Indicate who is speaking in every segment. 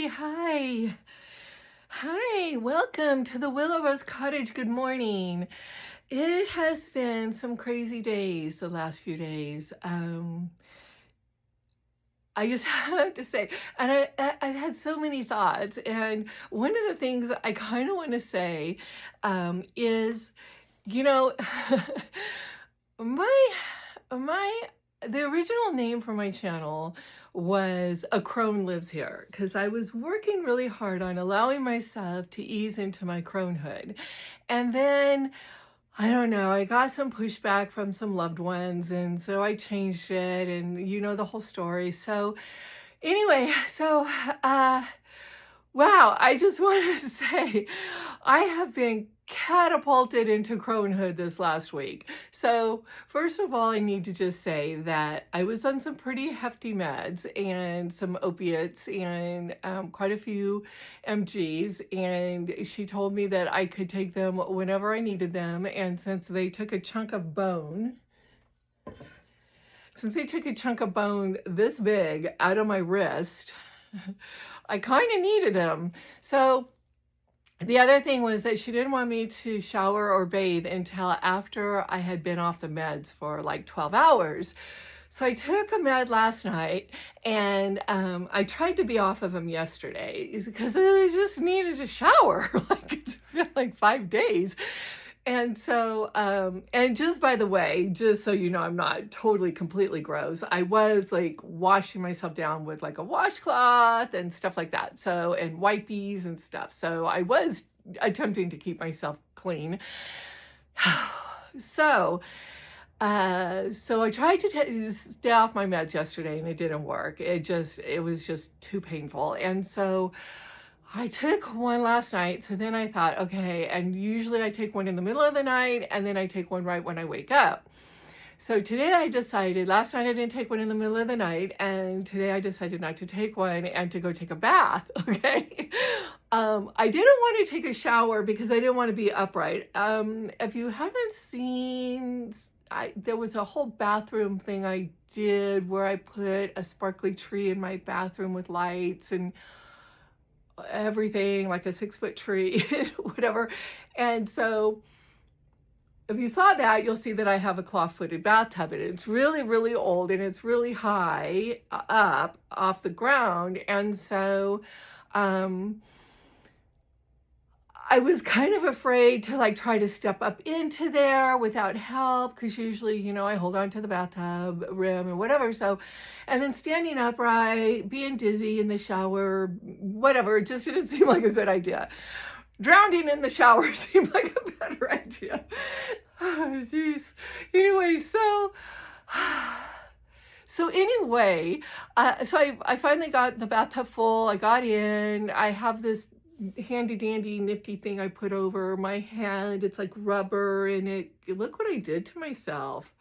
Speaker 1: Hi. Hi, welcome to the Willow Rose Cottage. Good morning. It has been some crazy days the last few days. I just have to say, and I've had so many thoughts, and one of the things I kind of want to say is, you know, my my the original name for my channel was A Crone Lives Here because I was working really hard on allowing myself to ease into my cronehood. And then I don't know, I got some pushback from some loved ones, and so I changed it, and you know the whole story. So anyway, uh wow, I just want to say I have been catapulted into cronehood this last week. So, first of all, I need to just say that I was on some pretty hefty meds and some opiates and quite a few MGs. And she told me that I could take them whenever I needed them. And since they took a chunk of bone, this big out of my wrist, I kind of needed them. So the other thing was that she didn't want me to shower or bathe until after I had been off the meds for like 12 hours. So I took a med last night, and I tried to be off of them yesterday because I just needed to shower. Like it's been like 5 days. And so, and just by the way, just so you know, I'm not totally completely gross. I was like washing myself down with like a washcloth and stuff like that. So, and wipies and stuff. So I was attempting to keep myself clean. So I tried to stay off my meds yesterday, and it didn't work. It was just too painful. And so I took one last night, so then I thought, okay, and usually I take one in the middle of the night, and then I take one right when I wake up. So today I decided, last night I didn't take one in the middle of the night, and today I decided not to take one and to go take a bath, okay? I didn't want to take a shower because I didn't want to be upright. If you haven't seen, there was a whole bathroom thing I did where I put a sparkly tree in my bathroom with lights and everything, like a 6-foot tree, whatever. And so if you saw that, you'll see that I have a claw-footed bathtub, and it's really, really old, and it's really high up off the ground. And so I was kind of afraid to like try to step up into there without help, because usually, you know, I hold on to the bathtub rim and whatever. So, and then standing upright, being dizzy in the shower, whatever, it just didn't seem like a good idea. Drowning in the shower seemed like a better idea. Oh, jeez. Anyway, so I finally got the bathtub full. I got in. I have this handy dandy nifty thing I put over my hand. It's like rubber, and look what I did to myself.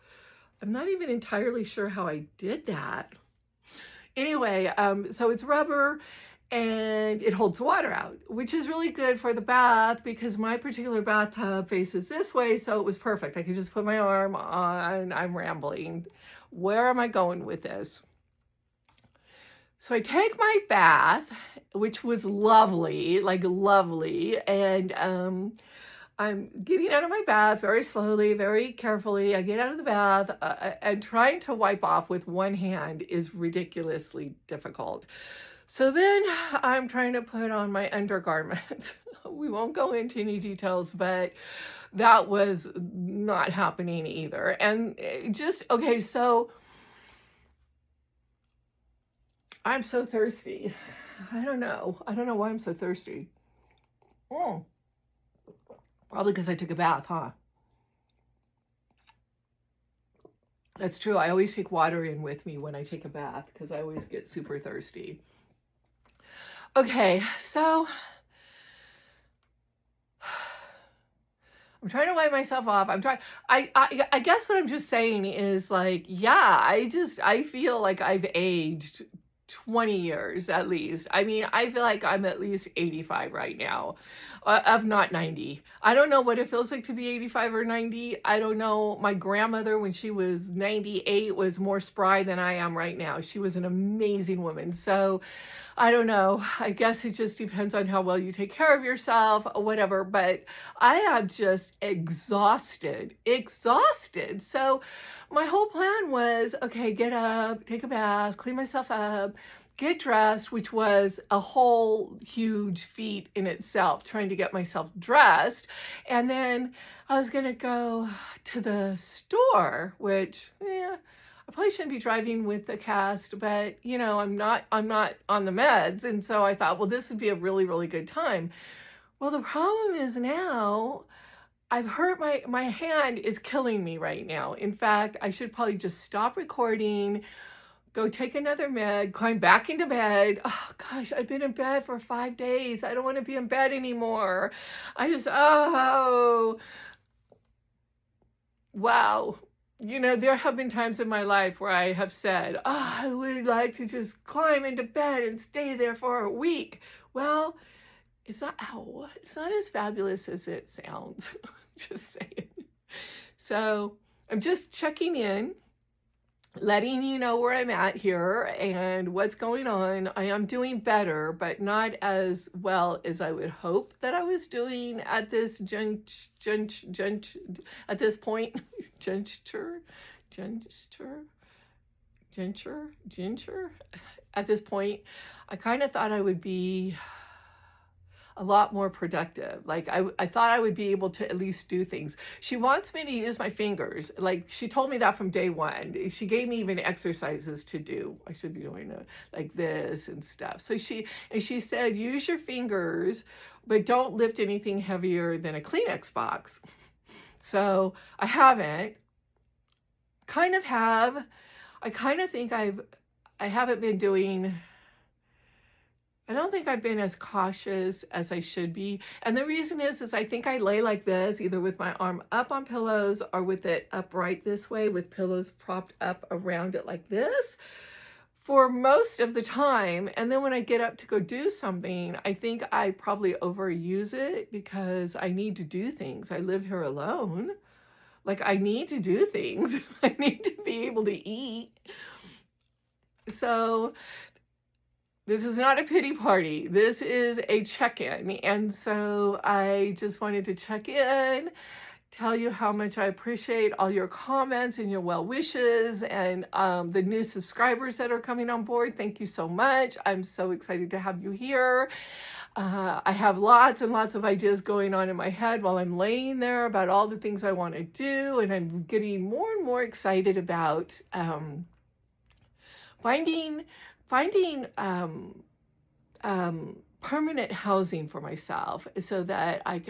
Speaker 1: I'm not even entirely sure how I did that. Anyway, so it's rubber and it holds water out, which is really good for the bath because my particular bathtub faces this way, so it was perfect. I could just put my arm on. I'm rambling. Where am I going with this? So I take my bath, which was lovely, like lovely, and I'm getting out of my bath very slowly, very carefully. I get out of the bath, and trying to wipe off with one hand is ridiculously difficult. So then I'm trying to put on my undergarments. We won't go into any details, but that was not happening either. And okay, so I'm so thirsty. I don't know why I'm so thirsty. Oh, probably because I took a bath, huh? That's true. I always take water in with me when I take a bath because I always get super thirsty. Okay, so I'm trying to wipe myself off. I guess what I'm just saying is like, yeah, I feel like I've aged 20 years at least. I mean, I feel like I'm at least 85 right now, of not 90. I don't know what it feels like to be 85 or 90. I don't know. My grandmother, when she was 98, was more spry than I am right now. She was an amazing woman. So I don't know. I guess it just depends on how well you take care of yourself, or whatever. But I am just exhausted. So my whole plan was, okay, get up, take a bath, clean myself up, get dressed, which was a whole huge feat in itself, trying to get myself dressed. And then I was going to go to the store, which, yeah, I probably shouldn't be driving with the cast, but you know, I'm not on the meds. And so I thought, well, this would be a really, really good time. Well, the problem is now I've hurt my hand is killing me right now. In fact, I should probably just stop recording, go take another med, climb back into bed. Oh gosh, I've been in bed for 5 days. I don't want to be in bed anymore. Wow. You know, there have been times in my life where I have said, oh, I would like to just climb into bed and stay there for a week. Well, it's not as fabulous as it sounds. Just saying. So I'm just checking in, letting you know where I'm at here and what's going on. I am doing better, but not as well as I would hope that I was doing at this at this point. At this point, I kind of thought I would be a lot more productive. Like I thought I would be able to at least do things. She wants me to use my fingers. Like she told me that from day one. She gave me even exercises to do. I should be doing it like this and stuff. So she said, use your fingers, but don't lift anything heavier than a Kleenex box. So I haven't. Kind of have. I kind of think I haven't been doing. I don't think I've been as cautious as I should be. And the reason is I think I lay like this, either with my arm up on pillows or with it upright this way with pillows propped up around it like this for most of the time. And then when I get up to go do something, I think I probably overuse it because I need to do things. I live here alone. Like I need to do things. I need to be able to eat. So this is not a pity party. This is a check-in. And so I just wanted to check in, tell you how much I appreciate all your comments and your well wishes and the new subscribers that are coming on board. Thank you so much. I'm so excited to have you here. I have lots and lots of ideas going on in my head while I'm laying there about all the things I want to do. And I'm getting more and more excited about finding permanent housing for myself, so that I've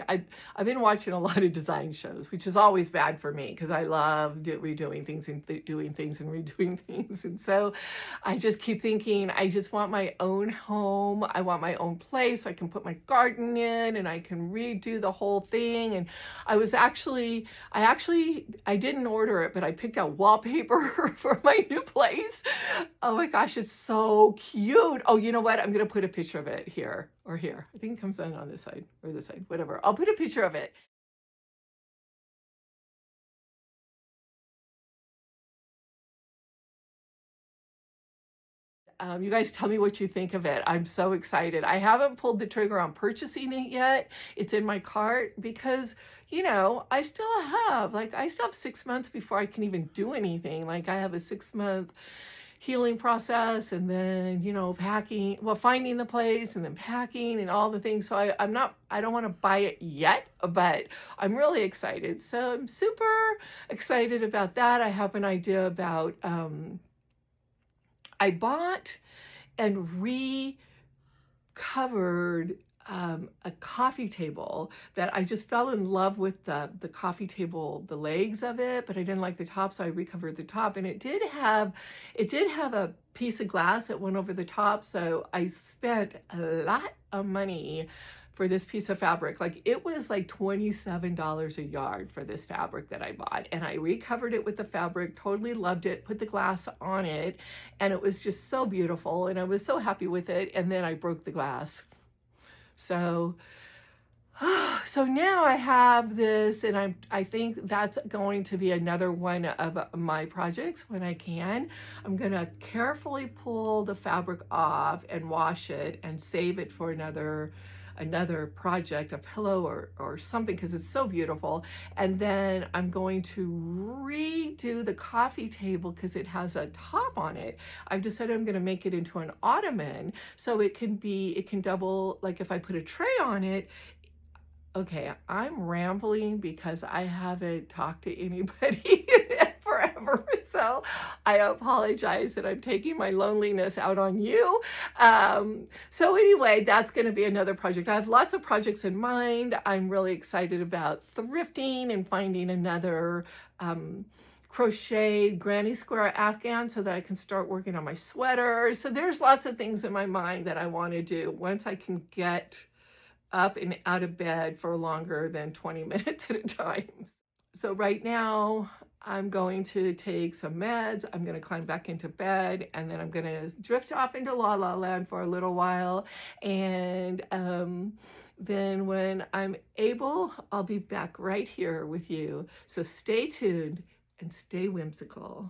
Speaker 1: been watching a lot of design shows, which is always bad for me because I love redoing things and doing things and redoing things. And so I just keep thinking, I just want my own home. I want my own place so I can put my garden in and I can redo the whole thing. And I didn't order it, but I picked out wallpaper for my new place. Oh my gosh, it's so cute. Oh, you know what? I'm going to put a picture of it here. Or here. I think it comes in on this side or this side, whatever. I'll put a picture of it. You guys tell me what you think of it. I'm so excited. I haven't pulled the trigger on purchasing it yet. It's in my cart because, you know, I still have 6 months before I can even do anything. Like I have a 6-month healing process and then, you know, finding the place and then packing and all the things. So I don't want to buy it yet, but I'm really excited. So I'm super excited about that. I have an idea about, I bought and recovered a coffee table that I just fell in love with the coffee table, the legs of it, but I didn't like the top, so I recovered the top. And it did have a piece of glass that went over the top, so I spent a lot of money for this piece of fabric. Like, it was like $27 a yard for this fabric that I bought, and I recovered it with the fabric, totally loved it, put the glass on it, and it was just so beautiful, and I was so happy with it. And then I broke the glass. So so now I have this, and I think that's going to be another one of my projects when I can. I'm going to carefully pull the fabric off and wash it and save it for another project, a pillow or something, because it's so beautiful. And then I'm going to redo the coffee table because it has a top on it. I've decided I'm going to make it into an ottoman, so it can double, like if I put a tray on it. Okay, I'm rambling because I haven't talked to anybody forever, so I apologize that I'm taking my loneliness out on you. So anyway, that's going to be another project. I have lots of projects in mind. I'm really excited about thrifting and finding another crocheted granny square afghan so that I can start working on my sweater. So there's lots of things in my mind that I want to do once I can get up and out of bed for longer than 20 minutes at a time. So right now I'm going to take some meds. I'm going to climb back into bed, and then I'm going to drift off into La La Land for a little while. And then when I'm able, I'll be back right here with you. So stay tuned and stay whimsical.